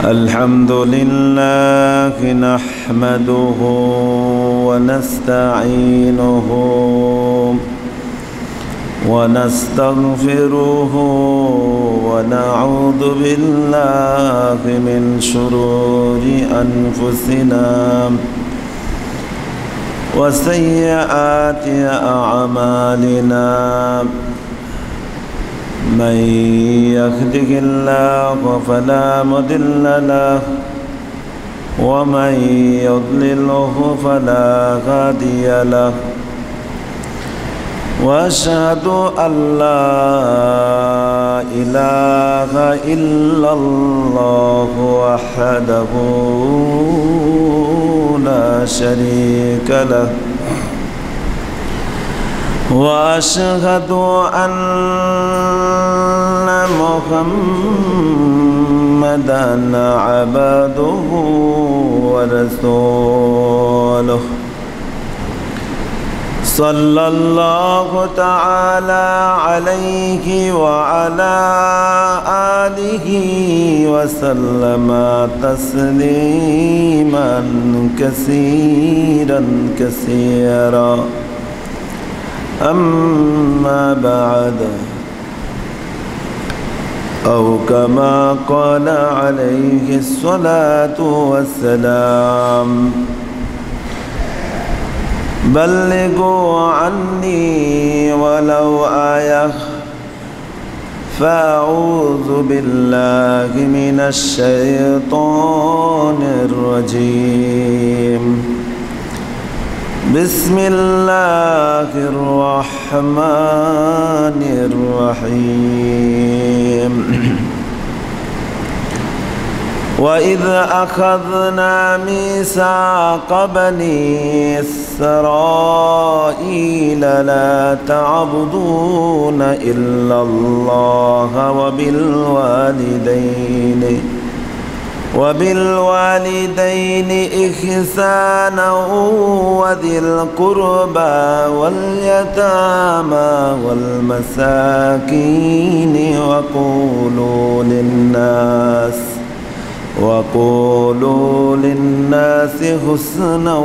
الحمد لله نحمده ونستعينه ونستغفره ونعوذ بالله من شرور أنفسنا وسيئات أعمالنا من يهده الله فلا مضل له ومن يضلله فلا هادي له وأشهد أن لا إله إلا الله وحده لا شريك له وأشهد أن محمدًا عبده ورسوله صلى الله تعالى عليه وعلى آله وسلم تسليما كثيرا أما بعد أو كما قال عليه الصلاة والسلام بلغوا عني ولو آية فأعوذ بالله من الشيطان الرجيم بسم الله الرحمن الرحيم وإذ أخذنا ميثاق بني إسرائيل لا تعبدون إلا الله وبالوالدين إحسانا وذي القربى واليتامى والمساكين وقولوا للناس حسنا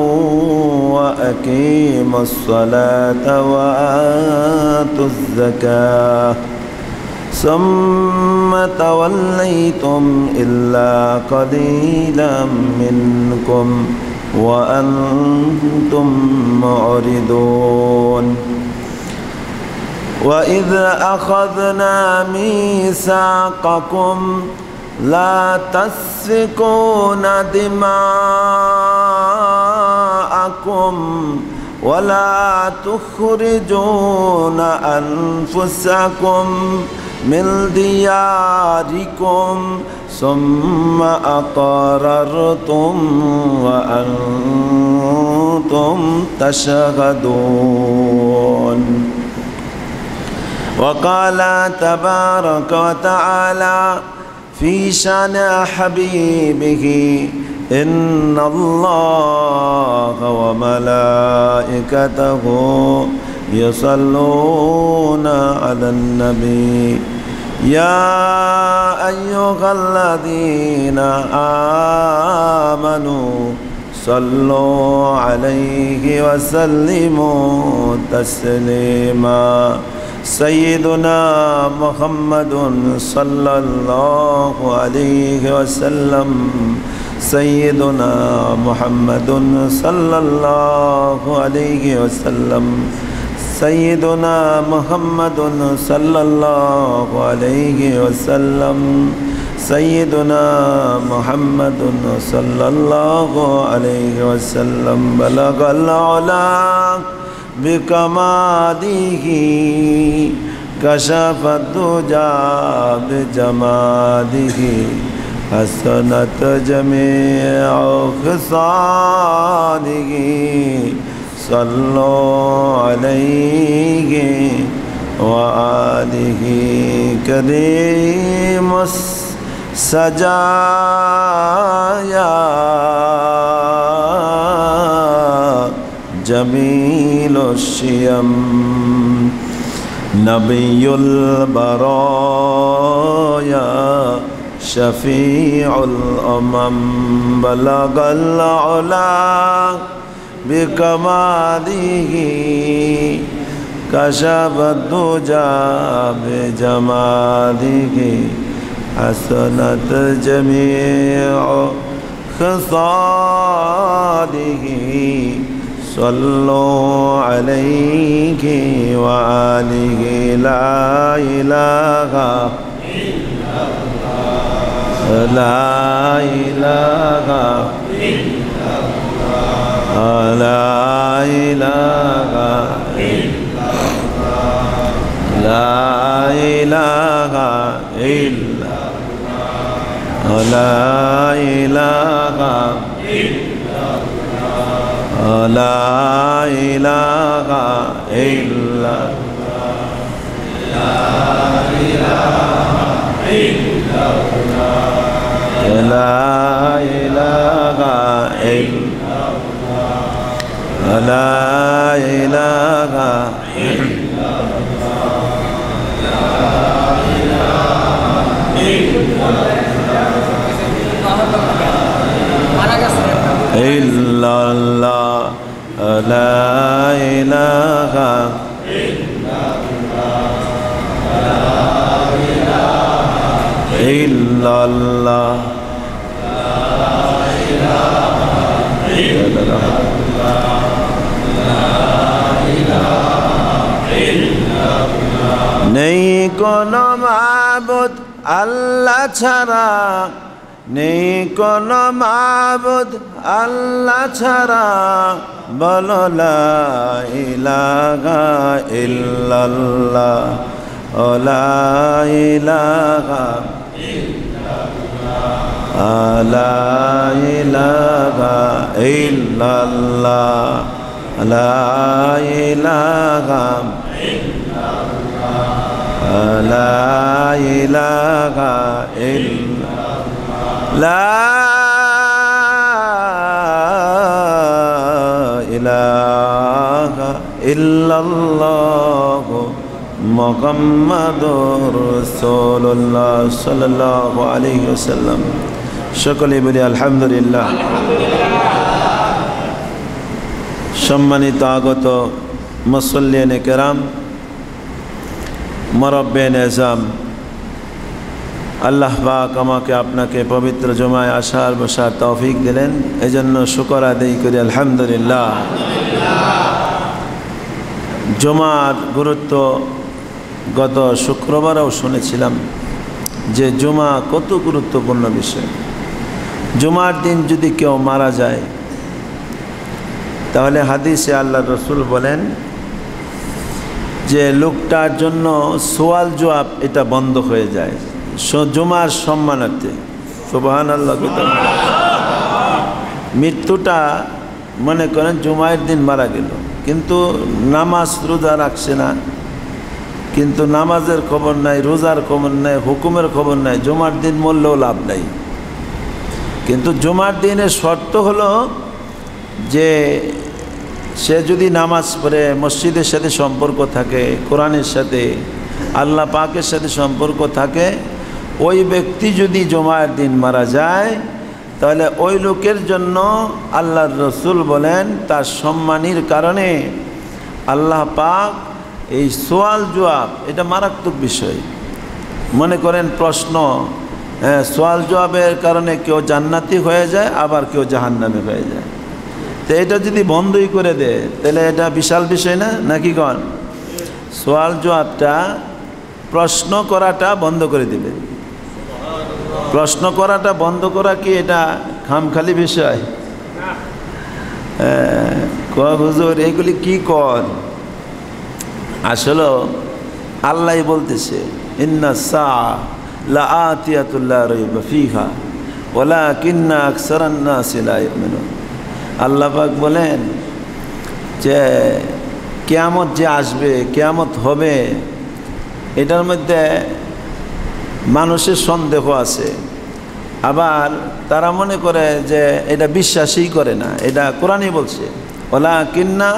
وأقيموا الصلاة وآتوا الزكاة ثم توليتم إلا قليلا منكم وأنتم معرضون وإذ أخذنا ميثاقكم لا تسفكون دماءكم ولا تخرجون أنفسكم من دياركم ثم أقررتم وأنتم تشهدون وقال تبارك وتعالى في شأن حبيبه إن الله وملائكته يصلون على النبي يا أيها الذين آمنوا صلوا عليه وسلموا تسليما سيدنا محمد صلى الله عليه وسلم سيدنا محمد صلى الله عليه وسلم سيدنا محمد صلى الله عليه وسلم سيدنا محمد صلى الله عليه وسلم بلغ العلا بكماله كشف الدجى بجماله حسنت جميع خصاله صلوا عليه وآله كريم السجايا جميل الشيم نبي البرايا شفيع الأمم بلغ العلا بكماله كشف الدجى بجماله حسنت جميع خصاله صلوا عليه وآله لا إله إلا الله لا إله إلا الله لا إله إلا الله لا إله إلا الله لا إله إلا الله لا إله إلا الله لا إله إلا الله لا إله إلا الله لا إله إلا الله لا إله إلا الله لا إله إلا الله নেই কোনো মাবুদ আল্লাহ ছাড়া নেই কোনো মাবুদ আল্লাহ ছাড়া বলো লা ইলাহা ইল্লাল্লাহ ও লা ইলাহা ইল্লাল্লাহ লা ইলাহা ইল্লাল্লাহ লা ইলাহা ইল্লাল্লাহ লা ইলাহা ইল্লাল্লাহ লা ইলাহা ইল্লাল্লাহ মুহাম্মাদুর রাসূলুল্লাহ সাল্লাল্লাহু আলাইহি ওয়াসাল্লাম। সকলে বলি আলহামদুলিল্লাহ। সম্মানিত আগত মুসল্লিয়ানে কেরাম, মুরব্বিয়ানে নিজাম, আল্লাহ পাক আমাকে আপনাকে পবিত্র জুমায় আসার বসার তৌফিক দিলেন, এজন্য শুকর আদায় করি আলহামদুলিল্লাহ। জুমার গুরুত্ব গত শুক্রবারও শুনেছিলাম যে জুমা কত গুরুত্বপূর্ণ বিষয়। জুমার দিন যদি কেউ মারা যায় তাহলে হাদিসে আল্লাহর রাসূল বলেন যে লোকটার জন্য সোয়াল জবাব এটা বন্ধ হয়ে যায় জুমার সম্মানার্থে। সুবহানাল্লাহ। মৃত্যুটা মনে করেন জুমার দিন মারা গেল, কিন্তু নামাজ রোজা রাখছে না, কিন্তু নামাজের খবর নাই, রোজার খবর নাই, হুকুমের খবর নাই, জুমার দিন মরলেও লাভ নাই। কিন্তু জুমার দিনের শর্ত হলো যে সে যদি নামাজ পড়ে, মসজিদের সাথে সম্পর্ক থাকে, কোরআনের সাথে, আল্লাহ পাকের সাথে সম্পর্ক থাকে, ওই ব্যক্তি যদি জুমার দিন মারা যায় তাহলে ওই লোকের জন্য আল্লাহর রাসূল বলেন তার সম্মানের কারণে আল্লাহ পাক এই সোয়াল জবাব এটা মারাত্মক বিষয়। মনে করেন প্রশ্ন, সোয়াল জবাবের কারণে কেউ জান্নাতি হয়ে যায়, আবার কেউ জাহান্নামী হয়ে যায়। তো এটা যদি বন্ধই করে দেয় তাহলে এটা বিশাল বিষয় না, নাকি কন? সোয়াল জবাবটা, প্রশ্ন করাটা বন্ধ করে দিবে। প্রশ্ন করাটা বন্ধ করা কি এটা খামখালি বিষয়? হুজুর এগুলি কি কর? আসলে আল্লাহ বলতেছে ইন্না সাআ লাআতিয়াতুল লা রাইবা ফিহা ওয়ালাকিন্না আকসারান নাসি লা ইউমিনুন। আল্লাহ পাক বলেন যে কিয়ামত যে আসবে, কিয়ামত হবে, এটার মধ্যে মানুষের সন্দেহ আছে, আবার তারা মনে করে যে এটা বিশ্বাসই করে না। এটা কোরআনই বলছে ওয়ালাকিন্না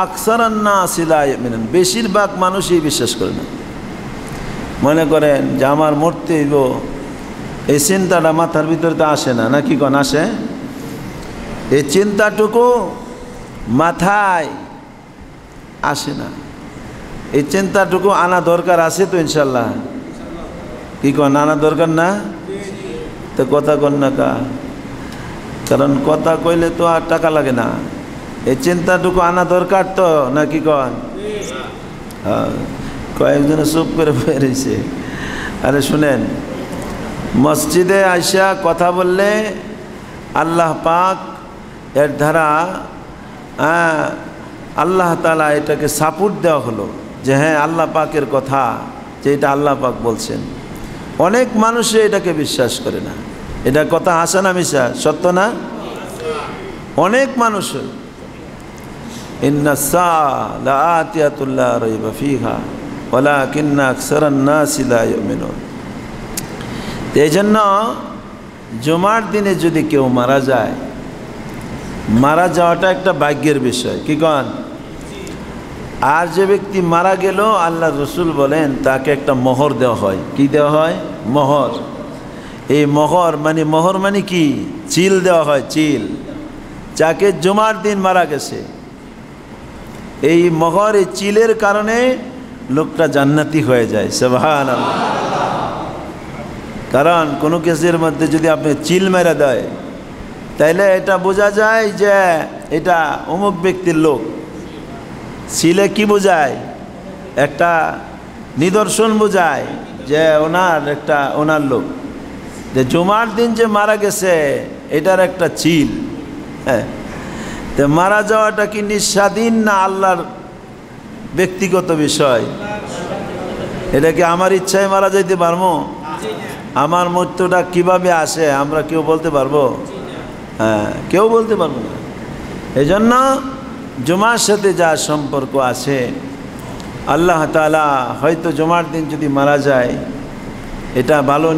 আকসারান নাসি লা ইউমিনুন, বেশিরভাগ মানুষই বিশ্বাস করে না। মনে করেন যে আমার মরতে হইব, এই চিন্তাটা মাথার ভিতরে তো আসে না, নাকি কোন আসে? এই চিন্তাটুকু মাথায় আসে না। এই চিন্তাটুকু আনা দরকার আছে তো ইনশাল্লাহ, কি কোন আনা দরকার না? তো কথা কন না কা, কারণ কথা কইলে তো আর টাকা লাগে না। এই চিন্তাটুকু আনা দরকার তো, নাকি কন? হ্যাঁ, কয়েকজনে চুপ করে বেরিয়েছে। আরে শুনেন, মসজিদে আইসা কথা বললে আল্লাহ পাক এর দ্বারা আল্লাহ তাআলা এটাকে সাপোর্ট দেওয়া হলো যে হ্যাঁ আল্লাহ পাকের কথা, যে এটা আল্লাহ পাক বলছেন। অনেক মানুষে এটাকে বিশ্বাস করে না। এটা কথা হাসা না মিশা, সত্য না? অনেক মানুষ ইন্নাস সাআ লাআতিয়াতুল লা রাইবা ফিহা ওয়ালাকিন্না আকসারান নাসি লা ইউমিনুন। এই জন্য জুমার দিনে যদি কেউ মারা যায়, মারা যাওয়াটা একটা ভাগ্যের বিষয়, কি কন? আর যে ব্যক্তি মারা গেল, আল্লাহ রসুল বলেন তাকে একটা মোহর দেওয়া হয়। কি দেওয়া হয়? মোহর। এই মোহর মানে কি? চিল দেওয়া হয়, চিল। যাকে জুমার দিন মারা গেছে, এই মোহর, এই চিলের কারণে লোকটা জান্নাতি হয়ে যায়। সুবহানাল্লাহ। কারণ কোনো কেসের মধ্যে যদি আপনি চিল মেরে দেয়, তাইলে এটা বোঝা যায় যে এটা অমুক ব্যক্তির লোক। চিলে কি বোঝায়? একটা নিদর্শন বোঝায় যে ওনার লোক। যে জুমার দিন যে মারা গেছে, এটার একটা চিল। হ্যাঁ, তো মারা যাওয়াটা কি নিঃস্বাধীন না আল্লাহর ব্যক্তিগত বিষয়? এটা কি আমার ইচ্ছায় মারা যাইতে পারবো? আমার মৃত্যুটা কিভাবে আসে আমরা কেউ বলতে পারবো? হ্যাঁ, কেউ বলতে পারবো না। এই জন্য জুমার সাথে যা সম্পর্ক আছে, আল্লাহ তাআলা হয়তো জুমার দিন যদি মারা যায়, এটা ভালো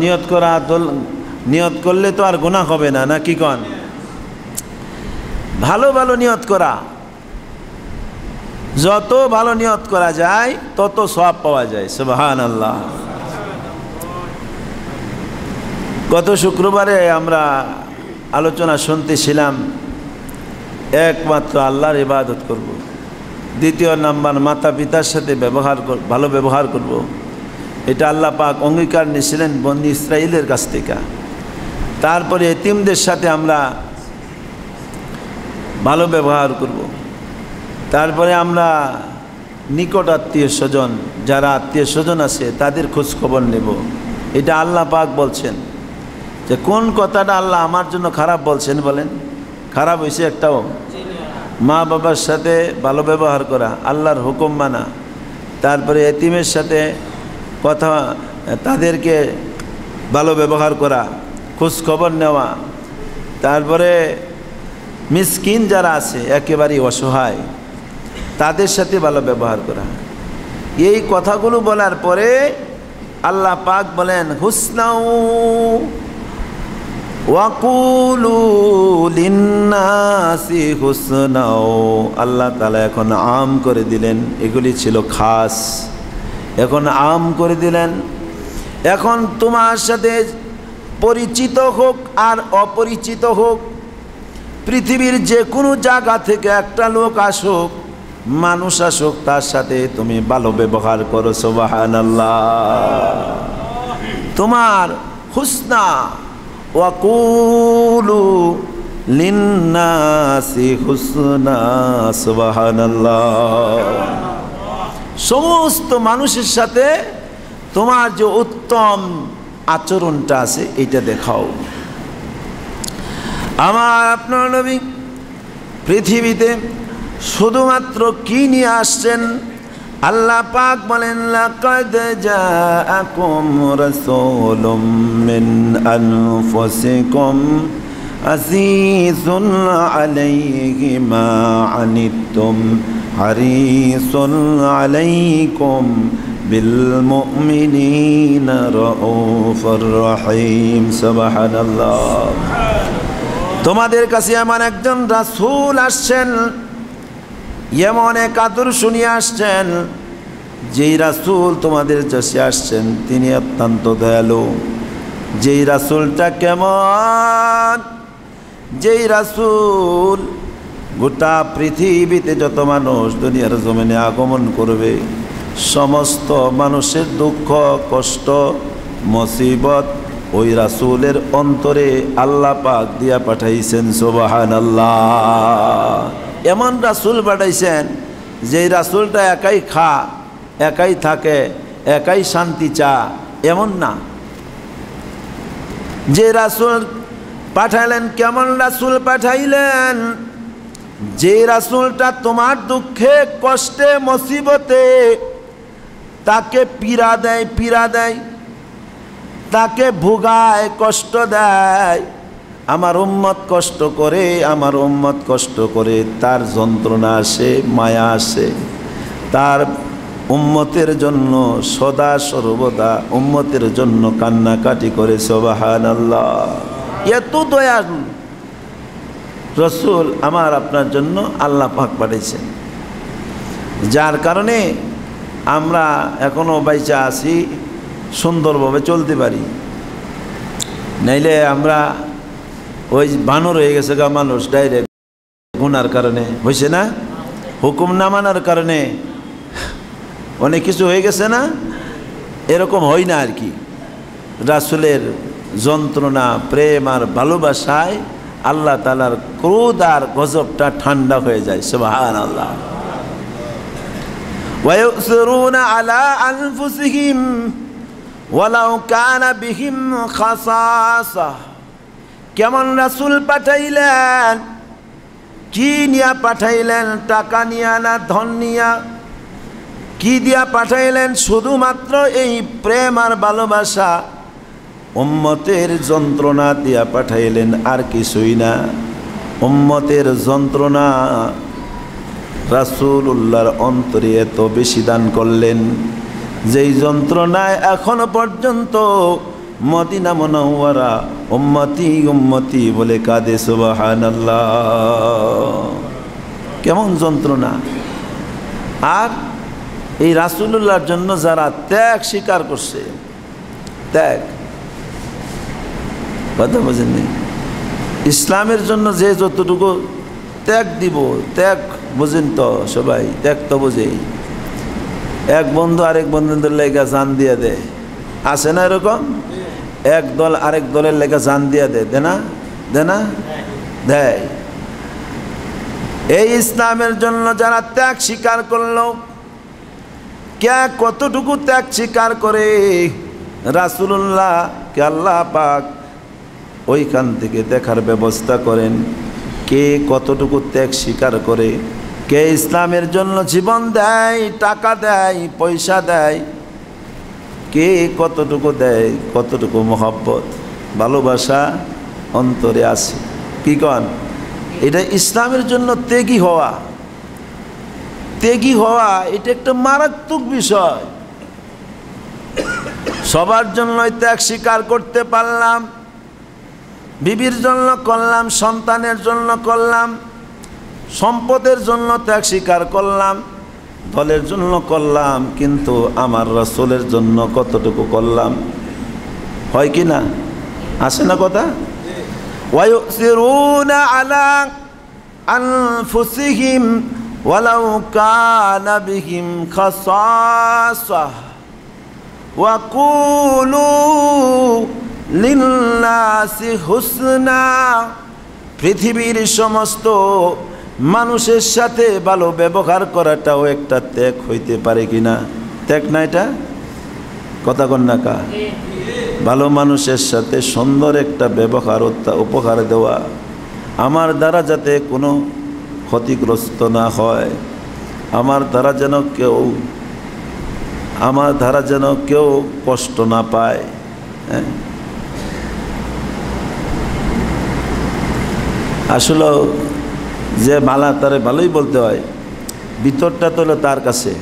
নিয়ত করলে তো আর গুনাহ হবে না, না কি কন? ভালো ভালো নিয়ত করা, যত ভালো নিয়ত করা যায় তত সওয়াব পাওয়া যায়। সুবহানাল্লাহ। গত শুক্রবারে আমরা আলোচনা শুনতেছিলাম, একমাত্র আল্লাহর ইবাদত করব। দ্বিতীয় নাম্বার, মাতা পিতার সাথে ভালো ব্যবহার করব। এটা আল্লাহ পাক অঙ্গীকার নিয়েছিলেন বনী ইসরাইলের কাছ থেকে। তারপরে এতিমদের সাথে আমরা ভালো ব্যবহার করব। তারপরে আমরা নিকট আত্মীয় স্বজন, যারা আত্মীয় স্বজন আছে তাদের খোঁজ খবর নেব। এটা আল্লাহ পাক বলছেন। যে কোন কথাটা আল্লাহ আমার জন্য খারাপ বলছেন বলেন? খারাপ হয়েছে একটাও? মা বাবার সাথে ভালো ব্যবহার করা, আল্লাহর হুকুম মানা, তারপরে এতিমের সাথে তাদেরকে ভালো ব্যবহার করা, খোঁজ খবর নেওয়া, তারপরে মিসকিন যারা আছে একেবারেই অসহায়, তাদের সাথে ভালো ব্যবহার করা। এই কথাগুলো বলার পরে আল্লাহ পাক বলেন হুসনাউ ওয়াকুলু লিন্নাসি হুসনাও। আল্লাহ তাআলা এখন আম করে দিলেন, এগুলি ছিল খাস, এখন আম করে দিলেন। এখন তোমার সাথে পরিচিত হোক আর অপরিচিত হোক, পৃথিবীর যে কোনো জায়গা থেকে একটা লোক আসুক, মানুষ আসুক, তার সাথে তুমি ভালো ব্যবহার করো। সুবহানাল্লাহ। তোমার হুসনা ওয়াকুলু লিন্নাসি হুসনা। সুবহানাল্লাহ। সমস্ত মানুষের সাথে তোমার যে উত্তম আচরণটা আছে এইটা দেখাও। আমার আপনার নবী পৃথিবীতে শুধুমাত্র কি নিয়ে আসছেন? আল্লাহ পাক বলেন লাকাদ জাআকুম রাসূলুম মিন আনফুসিকুম আজিজুন আলাইহি মা আনিতুম হারিসুন আলাইকুম বিল মুমিনিনা রাউফুর রহিম। সুবহানাল্লাহ। তোমাদের কাছে এমন একজন রাসূল আসছেন, এমন এক আদর্শ নিয়ে আসছেন, যেই রাসূল তোমাদের কাছে আসছেন তিনি অত্যন্ত দয়ালু, যেই রাসূলটা কেমন, যেই রাসূল গোটা পৃথিবীতে যত মানুষ দুনিয়ার জমিনে আগমন করবে সমস্ত মানুষের দুঃখ কষ্ট মুসিবত ওই রাসূলের অন্তরে আল্লাহ পাক দিয়া পাঠাইছেন। সুবহানাল্লাহ। এমন রাসূল পাঠাইছেন যেই রাসূলটা একাই খা, একাই থাকে, একাই শান্তি চা, এমন না। যে রাসূল পাঠাইলেন, কেমন রাসূল পাঠাইলেন, যে রাসূলটা তোমার দুঃখে কষ্টে মুসিবতে তাকে পীড়া দেয়, তাকে ভোগায়, কষ্ট দেয়। আমার উম্মত কষ্ট করে, আমার উম্মত কষ্ট করে, তার যন্ত্রণা আসে, মায়া আসে, তার উম্মতের জন্য সদা সর্বদা উম্মতের জন্য কান্নাকাটি করে। সুবহানাল্লাহ। এত দয়ালু রাসূল আমার আপনার জন্য আল্লাহ পাক পাঠিয়েছেন, যার কারণে আমরা এখনো বাইচা আছি, সুন্দরভাবে চলতে পারি। নাইলে আমরা ওই বানর হয়ে গেছে গা মানুষ, ডাইরেক্ট গুনার কারণে হয়েছে না, হুকুম না মানার কারণে অনেক কিছু হয়ে গেছে না, এরকম হয় না আর কি। রাসূলের যন্ত্রণা প্রেম আর ভালোবাসায় আল্লাহ তাআলার ক্রোধ আর গজবটা ঠান্ডা হয়ে যায়। সুবহানাল্লাহ। ওয়া ইউসিরুনা আলা আনফুসিহিম ওয়ালাউ কানা বিহিম খাসাসা। কেমন রাসূল পাঠাইলেন, কি নিয়া পাঠাইলেন, টাকা নিয়া না ধন নিয়া, কি দিয়া পাঠাইলেন? শুধুমাত্র এই প্রেম আর ভালোবাসা, উম্মতের যন্ত্রণা দিয়া পাঠাইলেন, আর কিছুই না। উম্মতের যন্ত্রণা রাসূলুল্লাহর অন্তরে এত বেশি দান করলেন, যেই যন্ত্রণায় এখনো পর্যন্ত মদিনা মুনাওয়ারা উম্মতি উম্মতি বলে কাঁদে। সুবহানাল্লাহ। কেমন যন্ত্রণা! আর এই রাসূলুল্লাহর জন্য যারা ত্যাগ স্বীকার করছে, ত্যাগ, কথা বোঝেননি? ইসলামের জন্য যে যতটুকু ত্যাগ দিব, ত্যাগ বোঝেন তো সবাই, ত্যাগ তো বোঝেই। এক বন্ধু আরেক বন্ধুদের লেগা জান দিয়ে দেয়, আছে না এরকম? এক দল আরেক দলের লেগা জান দিয়ে দেয়, দেয় না? দেয়। এই ইসলামের জন্য যারা ত্যাগ স্বীকার করলো, কে কতটুকু ত্যাগ স্বীকার করে রাসূলুল্লাহ কে আল্লাহ পাক ওইখান থেকে দেখার ব্যবস্থা করেন, কে কতটুকু ত্যাগ স্বীকার করে, কে ইসলামের জন্য জীবন দেয়, টাকা দেয়, পয়সা দেয়, কে কতটুকু দেয়, কতটুকু মহব্বত ভালোবাসা অন্তরে আছে। কি কন? এটা ইসলামের জন্য ত্যাগী হওয়া, ত্যাগী হওয়া এটা একটা মারাত্মক বিষয়। সবার জন্যই ত্যাগ স্বীকার করতে পারলাম, বিবির জন্য করলাম, সন্তানের জন্য করলাম, সম্পদের জন্য ত্যাগ স্বীকার করলাম, দলের জন্য করলাম, কিন্তু আমার রাসূলের জন্য কতটুকু করলাম? হয় কি না? আসে না কথা? ওয়া ইউসিরুনা আলা আনফুসিহিম ওয়ালাউ কানা বিহিম খাসাসা ওয়া কুলু লিন্নাসি হুসনা। পৃথিবীর সমস্ত মানুষের সাথে ভালো ব্যবহার করাটাও একটা ত্যাগ হইতে পারে কিনা? ত্যাগ না এটা? কথা কন না কা? ভালো মানুষের সাথে সুন্দর একটা ব্যবহার, উপহার দেওয়া, আমার দ্বারা যাতে কোনো ক্ষতিগ্রস্ত না হয়, আমার দ্বারা যেন কেউ কষ্ট না পায়। হ্যাঁ, আসলে যে ভালো তারে ভালোই বলতে হয়, ভিতরটা তো হলো তার কাছে,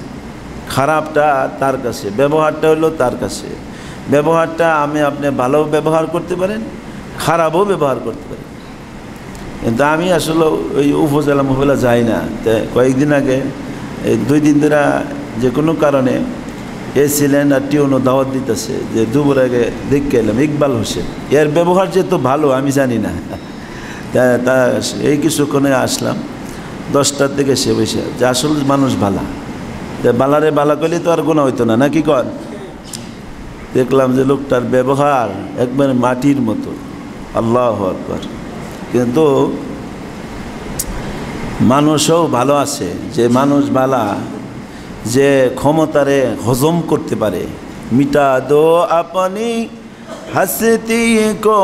খারাপটা তার কাছে, ব্যবহারটা হলো তার কাছে। ব্যবহারটা আপনি ভালো ব্যবহার করতে পারেন, খারাপও ব্যবহার করতে পারেন। কিন্তু আমি আসলে ওই উপজেলা মহলা যাই না। কয়েকদিন আগে, এই 2 দিন ধরে যে কোনো কারণে এ ছিলেন আর টিউনও দাওয়াত দিতেছে যে দুপুর আগে দেখে এলাম ইকবাল হোসেন, এর ব্যবহার যে তো ভালো আমি জানি না। তা এই কিছুক্ষণে আসলাম, 10টার দিকে সে বসে যে আসলে মানুষ ভালা, বালারে বালা করলে তো আর গোনা হইতো না, নাকি কন? দেখলাম যে লোকটার ব্যবহার একবারে মাটির মতো, আল্লাহু আকবার। কিন্তু মানুষও ভালো আছে, যে মানুষ বালা, যে ক্ষমতারে হজম করতে পারে। মিটা দো আপনি হসতি কো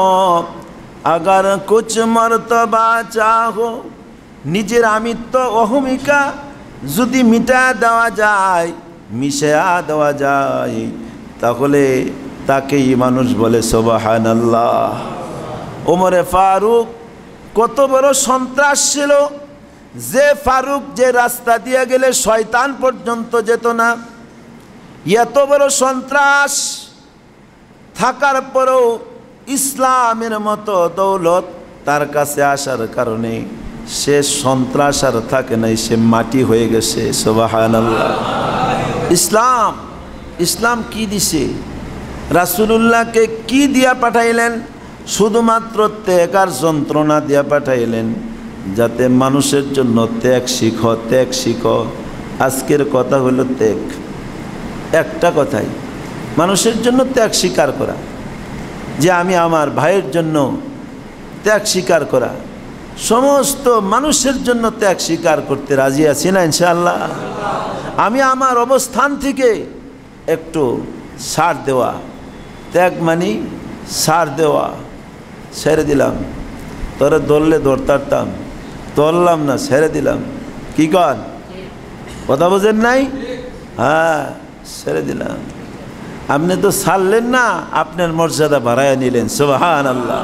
আগার কুছ মর্তবা চাহো, নিজের আমিত্ব অহমিকা যদি মিটা দেওয়া যায়, মিশা দেওয়া যায়, তাহলে তাকেই মানুষ বলে সুবহানাল্লাহ। ওমরে ফারুক কত বড় সন্ত্রাস ছিল, যে ফারুক যে রাস্তা দিয়ে গেলে শয়তান পর্যন্ত যেত না, এত বড় সন্ত্রাস থাকার পরেও ইসলামের মতো দৌলত তার কাছে আসার কারণে সে সন্ত্রাস আর থাকে নাই, সে মাটি হয়ে গেছে। সুবহানাল্লাহ। ইসলাম, ইসলাম কি দিছে? রাসূলুল্লাহকে কি দিয়া পাঠাইলেন? শুধুমাত্র ত্যাগ আর যন্ত্রণা দিয়া পাঠাইলেন, যাতে মানুষের জন্য ত্যাগ শিখো, ত্যাগ শিখো। আজকের কথা হলো ত্যাগ, একটা কথাই, মানুষের জন্য ত্যাগ স্বীকার করা, যে আমি আমার ভাইয়ের জন্য ত্যাগ স্বীকার করা, সমস্ত মানুষের জন্য ত্যাগ স্বীকার করতে রাজি আছি না ইনশাআল্লাহ? আমি আমার অবস্থান থেকে একটু ছাড় দেওয়া, ত্যাগ মানি ছাড় দেওয়া, ছেড়ে দিলাম। তোরা ধরলে ধরতারতাম, ধরলাম না, ছেড়ে দিলাম। কি কর, কথা বোঝেন নাই? হ্যাঁ, ছেড়ে দিলাম। আপনি তো ছাড়লেন না, আপনার মর্যাদা বাড়াইয়া নিলেন। সুবহানাল্লাহ।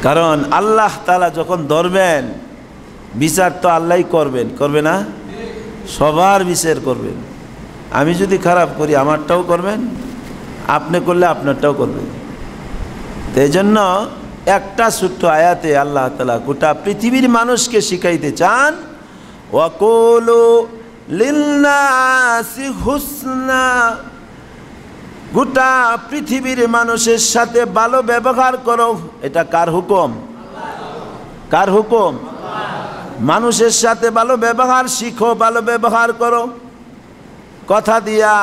কারণ আল্লাহ তাআলা যখন ধরবেন, বিচার তো আল্লাহই করবেন, করবে না? সবার বিচার করবেন। আমি যদি খারাপ করি আমারটাও করবেন, আপনি করলে আপনারটাও করবেন। এই জন্য একটা ছোট্ট আয়াতে আল্লাহ তাআলা গোটা পৃথিবীর মানুষকে শিখাইতে চান, ওয়াকুলু লিন্নাসি হুসনা, গোটা পৃথিবীর মানুষের সাথে ভালো ব্যবহার করো। এটা কার হুকুম? কার হুকুম? মানুষের সাথে ভালো ব্যবহার শিখো, ভালো ব্যবহার করো। কথা দিয়া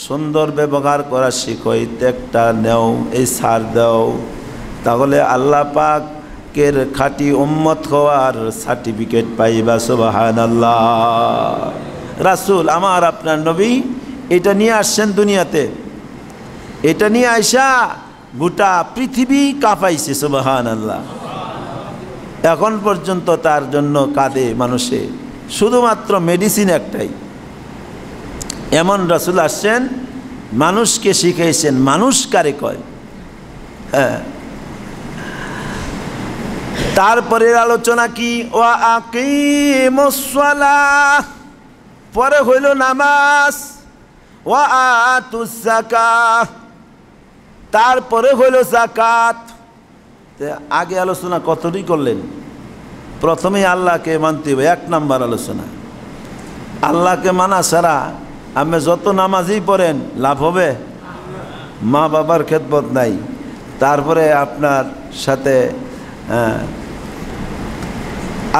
সুন্দর ব্যবহার করা শিখো, এই ত্যাগটা নেও, এই ছাড় দাও, তাহলে আল্লাহ পাকের খাঁটি উম্মত হওয়ার সার্টিফিকেট পাইবা। সুবহানাল্লাহ। রাসূল আমার আপনার নবী এটা নিয়ে আসছেন দুনিয়াতে, এটা নিয়ে আইসা গোটা পৃথিবী কাঁপাইছে। সুবহানাল্লাহ। এখন পর্যন্ত তার জন্য কাঁদে মানুষে, শুধুমাত্র মেডিসিন একটাই। এমন রাসূল আসছেন, মানুষকে শিখাইছেন মানুষ কারে কয়। হ্যাঁ, তারপরের আলোচনা কি? ওয়া আকিমুস সালাহ, পরে হইল নামাজ। ওয়া আতুজ যাকাত, তারপরে হইল যাকাত। আগে আলোচনা কতটি করলেন? প্রথমেই আল্লাহকে মানতে হবে, 1 নাম্বার আলোচনা। আল্লাহকে মানা ছাড়া আপনি যত নামাজই পড়েন লাভ হবে? মা বাবার খেদমত নাই, তারপরে আপনার সাথে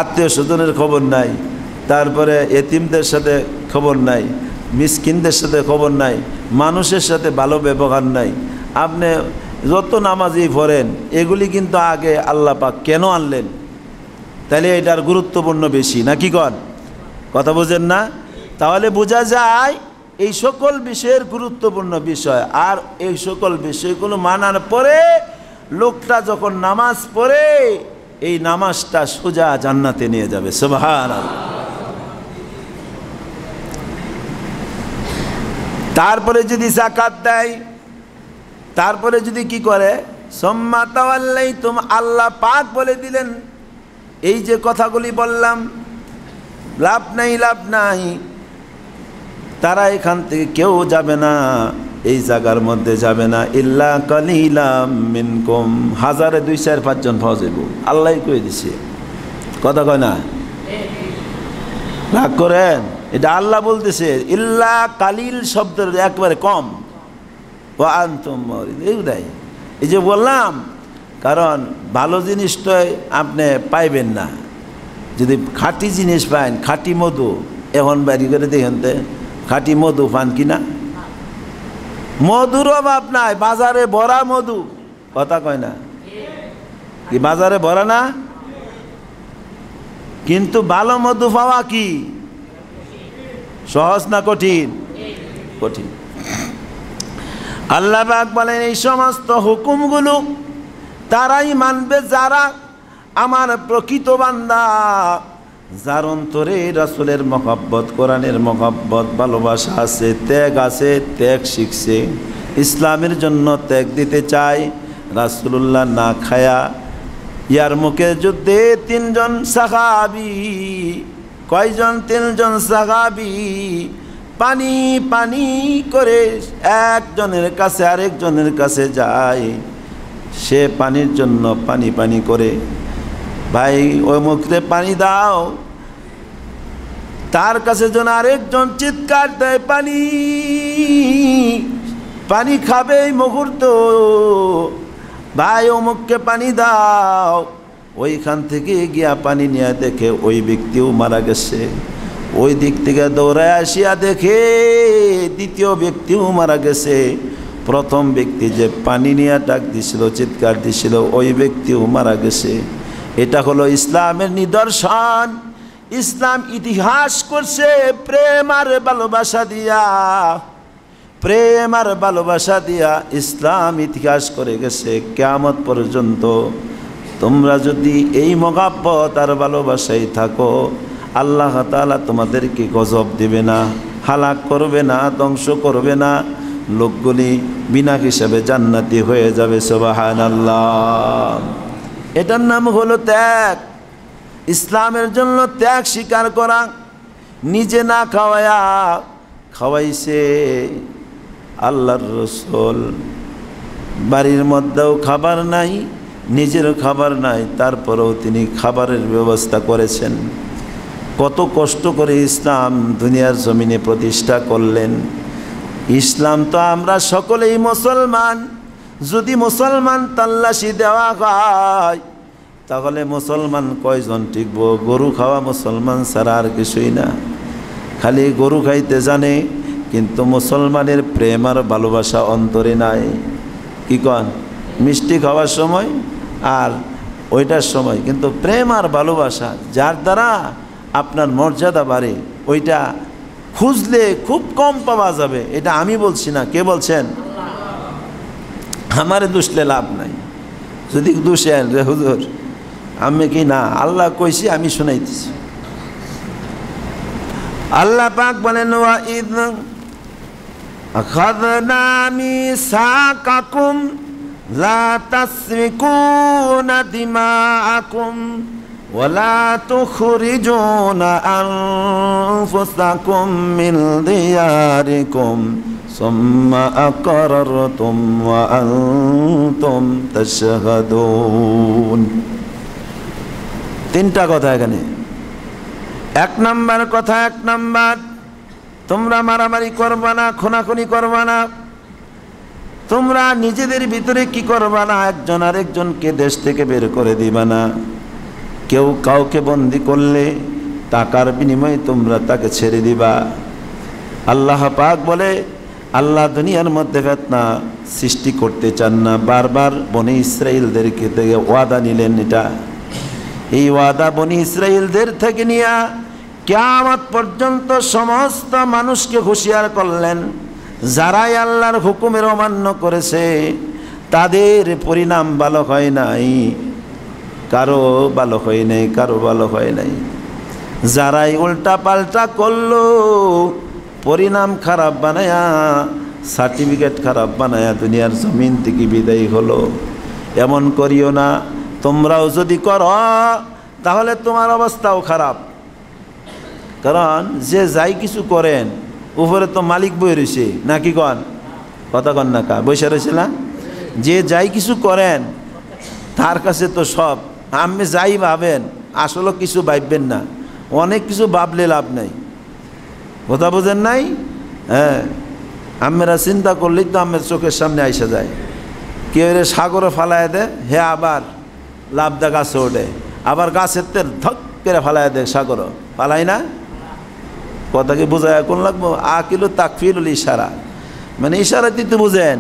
আত্মীয় স্বজনের খবর নাই, তারপরে এতিমদের সাথে খবর নাই, মিসকিনদের সাথে খবর নাই, মানুষের সাথে ভালো ব্যবহার নাই। আপনি যত নামাজই পড়েন এগুলি কিন্তু আগে আল্লাহ পাক কেন আনলেন? তাহলে এটার গুরুত্বপূর্ণ বেশি, নাকি কন? কথা বোঝেন না? তাহলে বোঝা যায় এই সকল বিষয়ের গুরুত্বপূর্ণ বিষয়। আর এই সকল বিষয়গুলো মানার পরে লোকটা যখন নামাজ পড়ে, এই নামাজটা সোজা জান্নাতে নিয়ে যাবে। সুবহানাল্লাহ। তারপরে যদি যাকাত দেয়, তারপরে যদি কি করে? সুম্মা তাওয়াল্লাইতুম, আল্লাহ পাক বলে দিলেন এই যে কথাগুলি বললাম, লাভ নাই, লাভ নাই, তারা এখান থেকে কেউ যাবে না, এই জায়গার মধ্যে যাবে না। ইল্লা কালিলাম মিনকুম, 1000-এ 2-4-5 জন পাওয়া যাইব, আল্লাহই কয়ে দিছে। কথা কয় না? রাগ করেন? এটা আল্লাহ বলতেছে, ইল্লা কালিল শব্দের একবারে কম, ওয়া আনতুম মুরিদুন। এই যে বললাম, কারণ ভালো জিনিসটাই আপনি পাইবেন না। যদি খাঁটি জিনিস পান, খাঁটি মধু, এখন বাড়ি করে দেখেন তো খাঁটি মধু পান কিনা? মধুর অভাব নাই, বাজারে ভরা মধু, কথা কয় না কি? বাজারে ভরা না? কিন্তু ভালো মধু পাওয়া কি সহজ না কঠিন? কঠিন। আল্লাহ পাক বলেন, এই সমস্ত হুকুমগুলো তারাই মানবে যারা আমার প্রকৃত বান্দা, যার অন্তরে রাসূলের মহব্বত, কোরআনের মহব্বত, ভালোবাসা আছে, ত্যাগ আছে, ত্যাগ শিখছে, ইসলামের জন্য ত্যাগ দিতে চায়। রাসূলুল্লাহ না খায়া ইয়ারমুকের যুদ্ধে 3 জন সাহাবী, কয়জন? 3 জন সাহাবী পানি পানি করে একজনের কাছে আরেকজনের কাছে যায়। সে পানির জন্য পানি পানি করে, ভাই ওই মুখে পানি দাও। তার কাছে যেন আরেকজন চিৎকার দেয়, পানি পানি খাবে এই মুহূর্ত, ভাই অমুককে পানি দাও। ওইখান থেকে গিয়া পানি নিয়ে দেখে ওই ব্যক্তিও মারা গেছে। ওই দিক থেকে দৌড়ায় আসিয়া দেখে দ্বিতীয় ব্যক্তিও মারা গেছে। প্রথম ব্যক্তি যে পানি নিয়ে ডাক দিছিল, চিৎকার দিছিল, ওই ব্যক্তিও মারা গেছে। এটা হলো ইসলামের নিদর্শন। ইসলাম ইতিহাস করছে প্রেম আর ভালোবাসা দিয়া, প্রেম আর ভালোবাসা দিয়া ইসলাম ইতিহাস করে গেছে কিয়ামত পর্যন্ত। তোমরা যদি এই মহব্বত আর ভালোবাসায় থাকো, আল্লাহ তাআলা তোমাদেরকে গজব দিবে না, হালাক করবে না, ধ্বংস করবে না। লোকগুলি বিনা হিসাবে জান্নাতি হয়ে যাবে। সুবহানাল্লাহ। এটার নাম হলো ত্যাগ। ইসলামের জন্য ত্যাগ স্বীকার করা। নিজে না খাওয়ায়া খাওয়াইছে আল্লাহর রাসূল। বাড়ির মধ্যেও খাবার নাই, নিজের খাবার নাই, তারপরেও তিনি খাবারের ব্যবস্থা করেছেন। কত কষ্ট করে ইসলাম দুনিয়ার জমিনে প্রতিষ্ঠা করলেন। ইসলাম তো আমরা সকলেই মুসলমান। যদি মুসলমান তাল্লাশি দেওয়া হয়, তাহলে মুসলমান কয়জন টিকব? গরু খাওয়া মুসলমান ছাড়া আর কিছুই না। খালি গরু খাইতে জানে, কিন্তু মুসলমানের প্রেম আর ভালোবাসা অন্তরে নাই। কি কন? মিষ্টি খাওয়ার সময় আর ওইটার সময়, কিন্তু প্রেম আর ভালোবাসা যার দ্বারা আপনার মর্যাদা বাড়ে, ওইটা খুঁজলে খুব কম পাওয়া যাবে। এটা আমি বলছি না, কে বলছেন? আমারে দুষলে লাভ নাই। যদি দুষেন রে হুজুর, আমি কি না, আল্লাহ কইছি, আমি শুনাইতেছি। আল্লাহ পাক বলেন, ওয়া ইয আখাযনা মিসাকাকুম লা তাসফিকুনা দিমাআকুম ওয়া লা তুখরিজুনা আনফুসাকুম মিন দিয়ারিকুম সুম্মা আকরারতুম ওয়া আনতুম তাশহাদুন। 3টা কথা এখানে। 1 নাম্বার কথা, 1 নাম্বার, তোমরা মারামারি করবা না, খুনাখুনি করবা না। তোমরা নিজেদের ভিতরে কি করবা না? একজন আরেকজনকে দেশ থেকে বের করে দিবা না। কেউ কাউকে বন্দি করলে টাকার বিনিময়ে তোমরা তাকে ছেড়ে দিবা। আল্লাহ পাক বলে, আল্লাহ দুনিয়ার মধ্যে ফিতনা সৃষ্টি করতে চান না। বারবার বনি ইসরাইলদেরকে থেকে ওয়াদা নিলেন। এটা এই ওয়াদা বনি ইসরাইলদের থেকে নিয়ে কিয়ামত পর্যন্ত সমস্ত মানুষকে হুঁশিয়ার করলেন, যারাই আল্লাহর হুকুমের অমান্য করেছে তাদের পরিণাম ভালো হয় নাই। কারো ভালো হয় নাই, কারো ভালো হয় নাই। যারাই উল্টা পাল্টা করলো, পরিণাম খারাপ বানায়া, সার্টিফিকেট খারাপ বানায়া দুনিয়ার জমিন থেকে বিদায় হলো। এমন করিও না। তোমরাও যদি করো তাহলে তোমার অবস্থাও খারাপ। কারণ যে যাই কিছু করেন, উপরে তো মালিক বই রয়েছে, নাকি কন? কথা কন না কা? বসে রয়েছে না? যে যাই কিছু করেন তার কাছে তো সব। আপনি যাই ভাবেন, আসলে কিছু ভাববেন না। অনেক কিছু ভাবলে লাভ নাই। কথা বুঝেন নাই? হ্যাঁ, আমরা চিন্তা করলেই তো আমার চোখের সামনে আইসা যায়। কেউ রে সাগরে ফালায় দেয়, হে আবার লাভদা গাছে ওঠে, আবার গাছের তেল ধক করে ফালায় দেয় সাগর, ফালাই না? কথা কি বোঝায় কোন লাগবো? আকিলু তাকফিরুল ইশারা, মানে ইশারা দিতে বুঝেন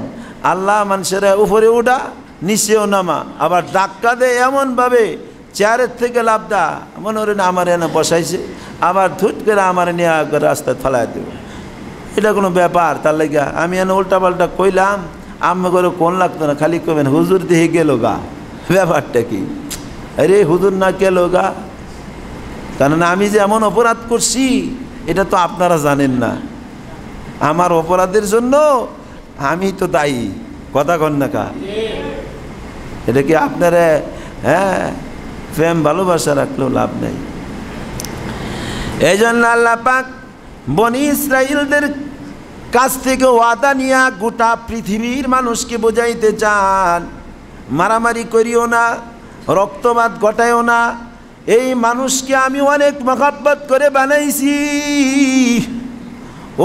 আল্লাহ মানুষের উপরে উঠা নিচেও নামা, আবার ধাক্কা দেয় এমনভাবে চেয়ারের থেকে লাভদা মনে করেন আমার এনে বসাইছে, আবার ধুট করে আমার নিয়ে রাস্তায় ফালাই দেব। এটা কোনো ব্যাপার? তার লাগিয়া আমি এনে উল্টা পাল্টা কইলাম, আমি করে কোন লাগতো না, খালি কবেন হুজুর দিয়ে গেল গা। ব্যাপারটা কি? আরে হুজুর না গেল গা, কারণ আমি যে এমন অপরাধ করছি এটা তো আপনারা জানেন না। আমার অপরাধের জন্য আমি তো দায়ী। কথা কন না কা? এটা কি আপনারা হ্যাঁ প্রেম ভালোবাসা রাখলেও লাভ নেই। এই জন্য আল্লাহ পাক বনি ইসরাইলদের কাছ থেকে ওয়াদা নিয়ে গোটা পৃথিবীর মানুষকে বোঝাইতে চান, মারামারি করিও না, রক্তপাত ঘটায়ও না। এই মানুষকে আমি অনেক মহব্বত করে বানাইছি।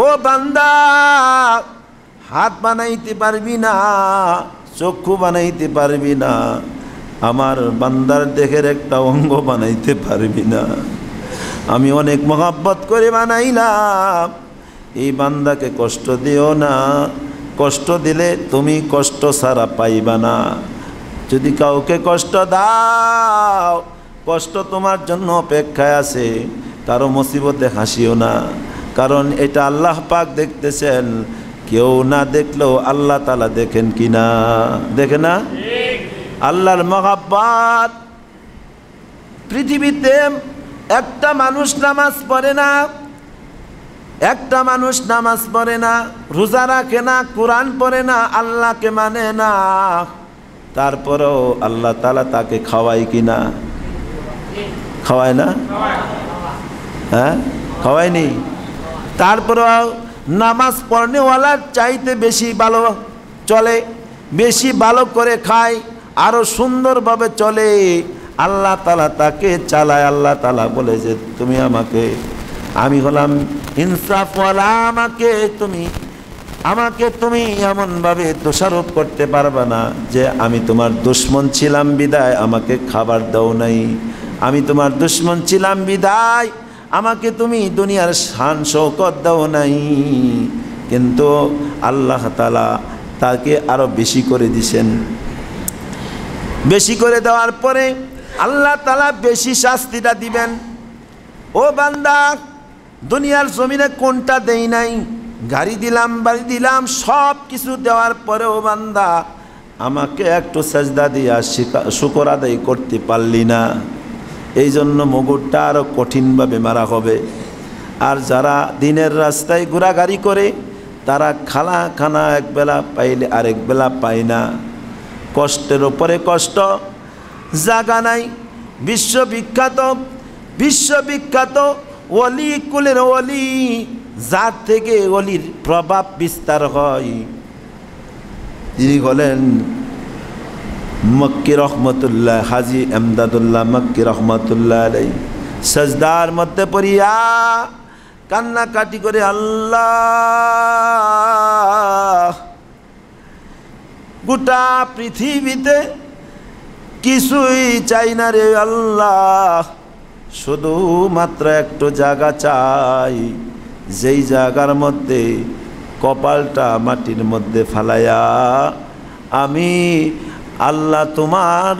ও বান্দা, হাত বানাইতে পারবি না, চক্ষু বানাইতে পারবি না, আমার বান্দার দেহের একটা অঙ্গ বানাইতে পারবি না। আমি অনেক মহব্বত করে বানাইলাম, এই বান্দাকে কষ্ট দিও না। কষ্ট দিলে তুমি কষ্ট ছাড়া পাইবা না। যদি কাউকে কষ্ট দাও, কষ্ট তোমার জন্য অপেক্ষায় আছে। কারো মুসিবতে হাসিও না, কারণ এটা আল্লাহ পাক দেখতেছেন। কেউ না দেখলেও আল্লাহ তাআলা দেখেন কিনা? দেখে না? আল্লাহর মহব্বত। পৃথিবীতে একটা মানুষ নামাজ পড়ে না, একটা মানুষ নামাজ পড়ে না, রোজা রাখে না, কোরআন পড়ে না, আল্লাহকে মানে না, তারপরেও আল্লাহ তাআলা তাকে খাওয়ায় কিনা? খাওয়ায় না? হ্যাঁ, খাওয়ায়নি। তারপরেও নামাজ পড়নেওয়ালার চাইতে বেশি ভালো চলে, বেশি ভালো করে খায়, আরো সুন্দরভাবে চলে। আল্লাহ তাআলা তাকে চালায়। আল্লাহ তাআলা বলে যে তুমি আমাকে, আমি হলাম ইনসাফওয়ালা, আমাকে তুমি এমনভাবে দোষারোপ করতে পারবে না যে আমি তোমার দুশমন ছিলাম বিদায় আমাকে খাবার দাও নাই, আমি তোমার দুশমন ছিলাম বিদায় আমাকে তুমি দুনিয়ার শান শৌকত দাও নাই। কিন্তু আল্লাহ তাআলা তাকে আরো বেশি করে দিছেন। বেশি করে দেওয়ার পরে আল্লাহ তাআলা বেশি শাস্তিটা দিবেন। ও বান্দা, দুনিয়ার জমিনে কোনটা দেই নাই? গাড়ি দিলাম, বাড়ি দিলাম, সব কিছু দেওয়ার পরেও বান্দা আমাকে একটু সাজদা দিয়া শুকর আদায় করতে পারলি না। এই জন্য মুগুরটা আরও কঠিনভাবে মারা হবে। আর যারা দিনের রাস্তায় ঘোরাঘুরি করে তারা খানা একবেলা পাইলে আরেক বেলা পায় না। কষ্টের ওপরে কষ্ট, জাগা নাই। বিশ্ববিখ্যাত ওলি কুলের ওলি, যার থেকে ওলির প্রভাব বিস্তার হয়, তিনি হলেন মক্কি রহমতুল্লাহ, হাজী এমদাদুল্লাহ মক্কি রহমতুল্লাহ আলাইহি। সাজদার মধ্যে পড়িয়া কান্নাকাটি করে, আল্লাহ, গোটা পৃথিবীতে কিছুই চাই না রে আল্লাহ, শুধুমাত্র একটু জায়গা চাই, যেই জায়গার মধ্যে কপালটা মাটির মধ্যে ফালাইয়া আমি আল্লাহ তোমার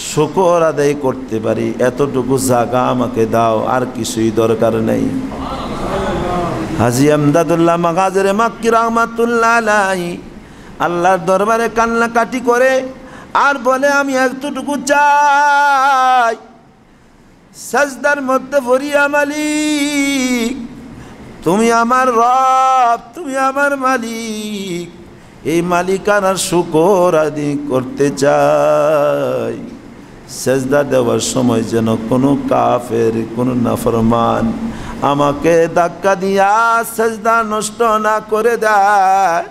শুকর আদায় করতে পারি, এতটুকু জায়গা আমাকে দাও, আর কিছুই দরকার নেই। হাজী এমদাদুল্লাহ মাগাজরে মক্কি রহমাতুল্লাহ আলাইহি আল্লাহর দরবারে কান্নাকাটি করে আর বলে, আমি এতটুকু চাই, সাজদার মধ্যে পড়িয়া, মালিক তুমি আমার রব, তুমি আমার মালিক, এই মালিকানার শুকর আদায় করতে চাই। সেজদা দেওয়ার সময় যেন কোনো কাফের, কোনো নাফরমান আমাকে ধাক্কা দিয়া সেজদা নষ্ট না করে দেয়।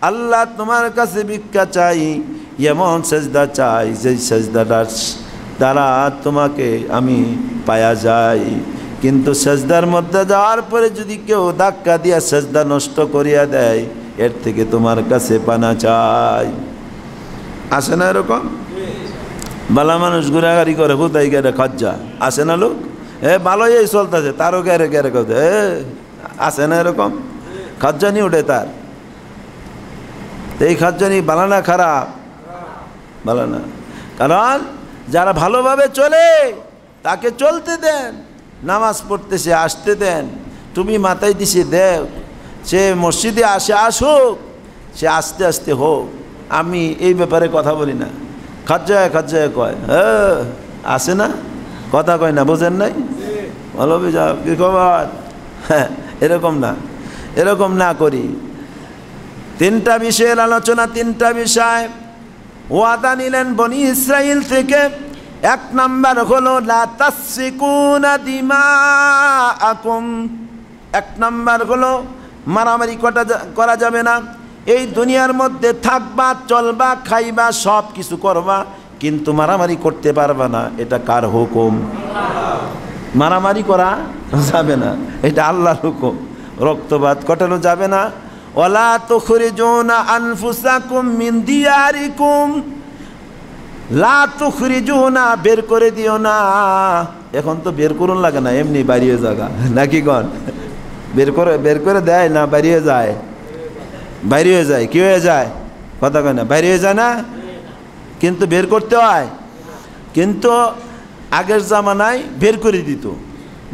আল্লাহ তোমার কাছে ভিক্ষা চাই, এমন সেজদা চাই যে সেজদাটার দ্বারা তোমাকে আমি পায়া যাই। কিন্তু সেজদার মধ্যে যাওয়ার পরে যদি কেউ ধাক্কা দিয়া সেজদা নষ্ট করিয়া দেয়, এর থেকে তোমার কাছে পানা চাই। আসে না এরকম? বালা মানুষ ঘুরাঘাড়ি করে হুদাই গেরে খজ্জা, আসে না লোক? ভালোই চলতেছে, তারও গেরে গেরে কথা আসে না এরকম? খজ্জানি উঠে তার। এই খজ্জানি ভালো না খারাপ? ভালো না। কারণ যারা ভালোভাবে চলে তাকে চলতে দেন, নামাজ পড়তেছে আসতে দেন, তুমি মাথায় দিছে দেও, সে মসজিদে আসুক, সে আস্তে আস্তে হোক। আমি এই ব্যাপারে কথা বলি না। খজ্জায় খজ্জায় কয় আসে না, কথা কয় না, বোঝেন নাই? ভালো বুঝা কি খবর? হ্যাঁ, এরকম না, এরকম না করি। তিনটা বিষয়ের আলোচনা, তিনটা বিষয় ওয়াদা নিলেন বনি ইসরাইল থেকে। এক নাম্বার হলো লা তাসফিকুনা দিমাআকুম, এক নাম্বার হলো মারামারি করা যাবে না। এই দুনিয়ার মধ্যে থাকবা, চলবা, খাইবা, সব কিছু করবা, কিন্তু মারামারি করতে পারবা না। এটা কার হুকুম? মারামারি করা যাবে না, এটা আল্লাহর হুকুম। রক্তপাত কটানো যাবে না। ওয়ালা তুখরিজুনা আনফুসাকুম মিন দিয়ারিকুম, লা তুখরিজুনা, বের করে দিও না। এখন তো বের করুন লাগে না, এমনি বাড়িয়ে জায়গা নাকি গণ বের করে দেয় না, বাড়িয়ে যায়, বাইরে হয়ে যায়। কি হয়ে যায়? কথা কয় না, বাইরে হয়ে যায় না, কিন্তু বের করতে হয়। কিন্তু আগের জামানায় বের করে দিত,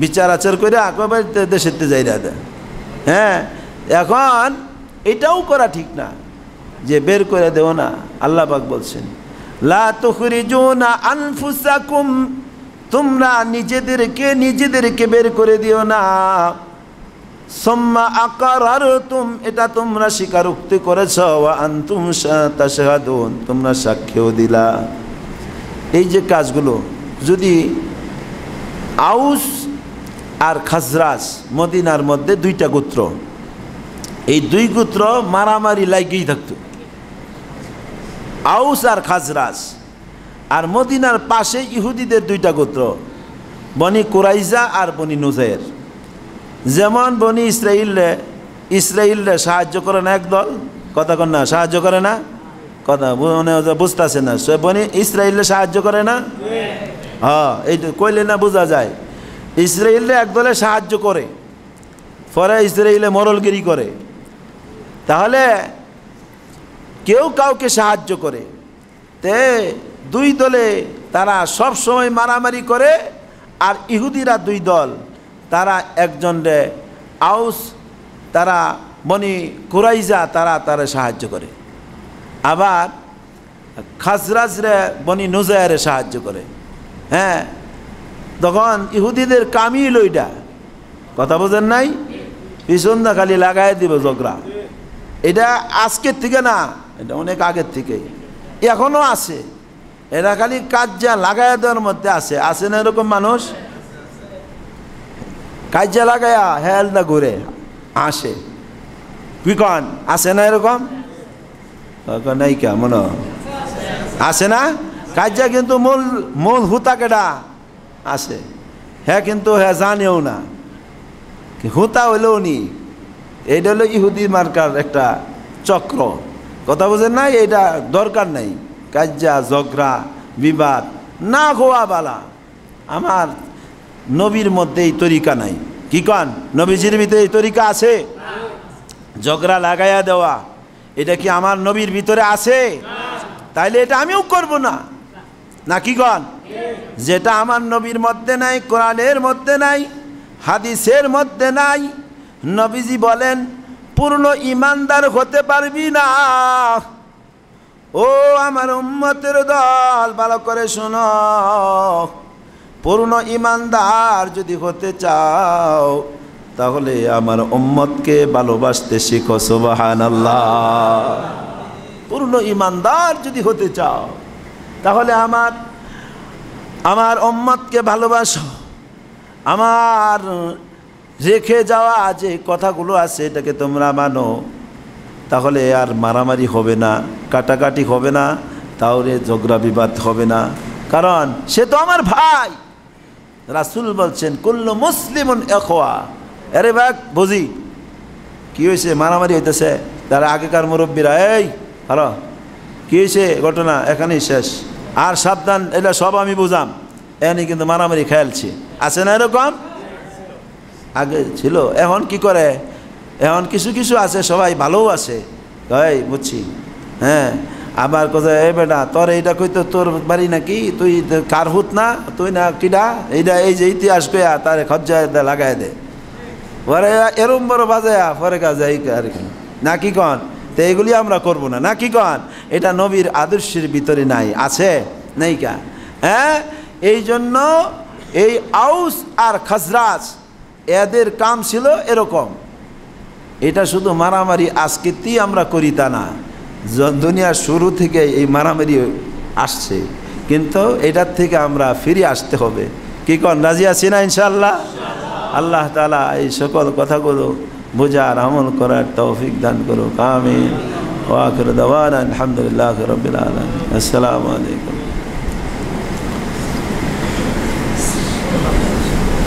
বিচার আচার করে একেবারে দেশেতে যাই রাজা। হ্যাঁ, এখন এটাও করা ঠিক না যে বের করে দেও না। আল্লাহ পাক বলছেন লা তুখরিজুনা আনফুসাকুম, তোমরা নিজেদেরকে বের করে দিও না। সুম্মা আকারারতুম, এটা তোমরা স্বীকারোক্তি করেছ। ওয়া আনতুম তাশহাদুন, তোমরা সাক্ষ্যও দিলা। এই যে কাজগুলো, যদি আউস আর খাজরাজ মদিনার মধ্যে দুইটা গোত্র, এই দুই গোত্র মারামারি লাগেই থাকতো, আউস আর খাজরাজ। আর মদিনার পাশে ইহুদিদের দুইটা গোত্র, বনি কুরাইজা আর বনি নুজাইর। যেমন বনি ইসরাইলরে সাহায্য করে না একদল, কথা কন না, সাহায্য করে না, কথা মনে বুঝতেছে না, বনি ইসরাইলরে সাহায্য করে না। হ্যাঁ, এই কইলে না বোঝা যায়। ইসরাইলরে একদলে সাহায্য করে, পরে ইসরাইলে মরলগিরি করে। তাহলে কেউ কাউকে সাহায্য করে, তে দুই দলে তারা সব সময় মারামারি করে। আর ইহুদিরা দুই দল, তারা একজনরে আউস, তারা বনি কুরাইজা, তারা সাহায্য করে। আবার খাজরাজরে বনি নুজাইরে সাহায্য করে। হ্যাঁ, তখন ইহুদিদের কামই লইটা, কথা বোঝেন নাই, পিছনটা খালি লাগাই দিব ঝগড়া। এটা আজকের থেকে না, এটা অনেক আগের থেকে, এখনও আছে। এরা খালি কাজ যা লাগাই দেওয়ার মধ্যে আছে না এরকম মানুষ? কাজা লাগায়া হেলদা ঘুরে আসে, কি কন, আসে না এরকম? নাই কে মনে আসে না কাজা, কিন্তু মূল হুতা কেডা আসে, হ্যাঁ, কিন্তু হ্যাঁ জানেও না হুতা হইলেও নি। এইটা হলো ইহুদি মার্কার একটা চক্র, কথা বোঝেন না? এটা দরকার নাই, কাজা ঝগড়া বিবাদ না হওয়া বালা। আমার নবীর মধ্যে এই তরিকা নাই। কি কন, নবীজির ভিতরে এই তরিকা আছে? ঝগড়া লাগাইয়া দেওয়া, এটা কি আমার নবীর ভিতরে আছে? তাইলে এটা আমিও করব না, না কি কন? যেটা আমার নবীর মধ্যে নাই, কোরআনের মধ্যে নাই, হাদিসের মধ্যে নাই। নবীজি বলেন পূর্ণ ইমানদার হতে পারবি না। ও আমার উম্মতের দল, ভালো করে শোনো, পূর্ণ ইমানদার যদি হতে চাও তাহলে আমার উম্মতকে ভালোবাসতে শিখো। সুবহানাল্লাহ। পূর্ণ ইমানদার যদি হতে চাও তাহলে আমার উম্মতকে ভালোবাসো। আমার রেখে যাওয়া যে কথাগুলো আছে এটাকে তোমরা মানো, তাহলে আর মারামারি হবে না, কাটাকাটি হবে না, তাহলে ঝগড়া বিবাদ হবে না। কারণ সে তো আমার ভাই, রাসূল বলছেন কুল্লু মুসলিমুন ইখওয়া। আরে ভাগ বুঝি কি হয়েছে, মারামারি হইতেছে, তার আগেকার মুরব্বীরা এই হ্যালো কী হয়েছে ঘটনা এখানেই শেষ, আর সাবধান, এটা সব আমি বুঝাম, এখানে কিন্তু মারামারি খেয়ালছি আছে না এরকম? আগে ছিল, এখন কি করে, এখন কিছু কিছু আছে সবাই ভালোও আছে, এই বুঝছি হ্যাঁ, আবার কোথায় এই বেটা তোর এইটা কইতো তোর বাড়ি নাকি, তুই কারহুত না, তুই না কিডা, এইটা এই যে ইতিহাস কইয়া তারে খজ্জায় লাগাই দে, পরে এরম বড় বাজায়া পরে কাজে আর কি না, কি কন? তো এইগুলি আমরা করবো না, না কি কন? এটা নবীর আদর্শের ভিতরে নাই, আছে নেই কা? হ্যাঁ, এই জন্য এই আউস আর খাজরাজ এদের কাম ছিল এরকম। এটা শুধু মারামারি আজকেতেই আমরা করি তা না, দুনিয়ার শুরু থেকে এই মারামারি আসছে, কিন্তু এটার থেকে আমরা ফিরে আসতে হবে। কি কন, রাজি আছি না ইনশাআল্লাহ? আল্লাহ তাআলা এই সকল কথাগুলো বুঝার আমল করার তৌফিক দান করুক, আমিন। ওয়া আখিরু দাওয়ানা আলহামদুলিল্লাহি রাব্বিল আলামিন। আসসালামু আলাইকুম।